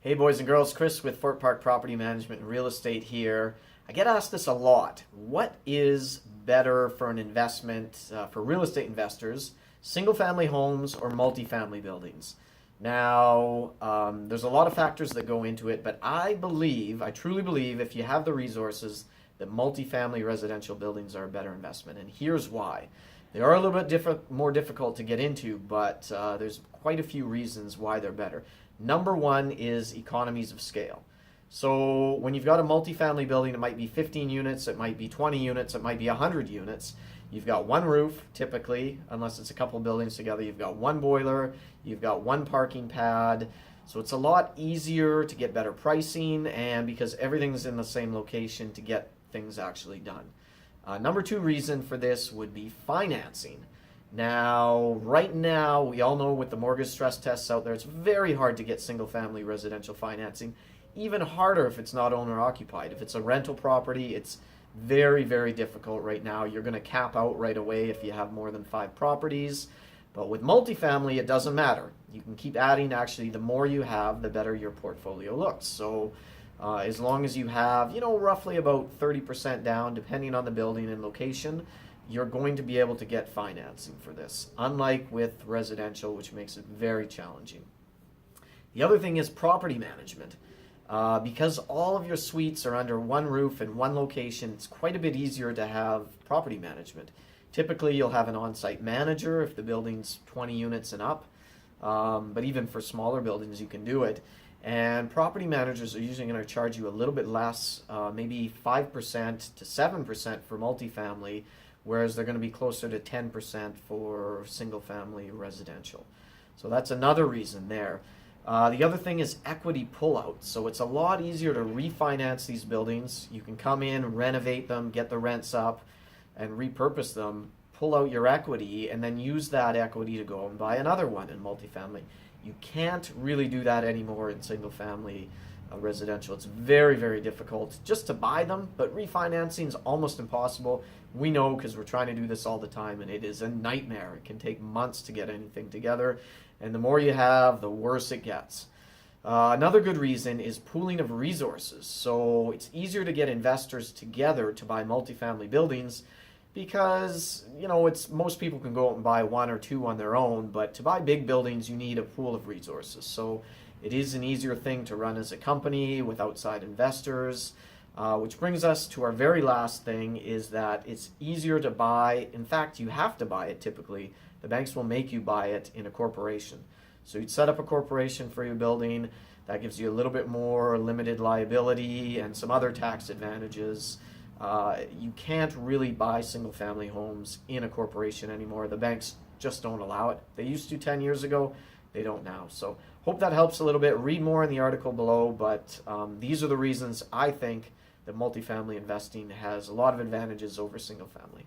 Hey boys and girls, Chris with Fort Park Property Management and Real Estate here. I get asked this a lot. What is better for an investment for real estate investors, single family homes or multifamily buildings? Now, there's a lot of factors that go into it, but I truly believe if you have the resources, that multifamily residential buildings are a better investment. And here's why. They are a little bit more difficult to get into, but there's quite a few reasons why they're better. Number one is economies of scale. So when you've got a multifamily building, it might be 15 units, it might be 20 units, it might be 100 units. You've got one roof, typically, unless it's a couple buildings together. You've got one boiler, you've got one parking pad. So it's a lot easier to get better pricing, and because everything's in the same location to get things actually done. Number two reason for this would be financing. Now, right now, we all know with the mortgage stress tests out there, it's very hard to get single-family residential financing. Even harder if it's not owner-occupied. If it's a rental property, it's very, very difficult right now. You're going to cap out right away if you have more than 5 properties. But with multifamily, it doesn't matter. You can keep adding. Actually, the more you have, the better your portfolio looks. So as long as you have, roughly about 30% down, depending on the building and location, you're going to be able to get financing for this, unlike with residential, which makes it very challenging. The other thing is property management. Because all of your suites are under one roof in one location, it's quite a bit easier to have property management. Typically, you'll have an on-site manager if the building's 20 units and up, but even for smaller buildings, you can do it. And property managers are usually going to charge you a little bit less, maybe 5% to 7% for multifamily, whereas they're going to be closer to 10% for single-family residential. So that's another reason there. The other thing is equity pullout. So it's a lot easier to refinance these buildings. You can come in, renovate them, get the rents up, and repurpose them, pull out your equity, and then use that equity to go and buy another one in multifamily. You can't really do that anymore in single-family residential. It's very, very difficult just to buy them, but refinancing is almost impossible. We know because we're trying to do this all the time, and it is a nightmare. It can take months to get anything together, and the more you have, the worse it gets. Another good reason is pooling of resources. So it's easier to get investors together to buy multifamily buildings because, most people can go out and buy one or two on their own, but to buy big buildings, you need a pool of resources. So it is an easier thing to run as a company with outside investors, which brings us to our very last thing, is that it's easier to buy. In fact, you have to buy it typically. The banks will make you buy it in a corporation. So you'd set up a corporation for your building. That gives you a little bit more limited liability and some other tax advantages. You can't really buy single-family homes in a corporation anymore. The banks just don't allow it. They used to 10 years ago. They don't now. So hope that helps a little bit. Read more in the article below, but these are the reasons I think that multifamily investing has a lot of advantages over single-family.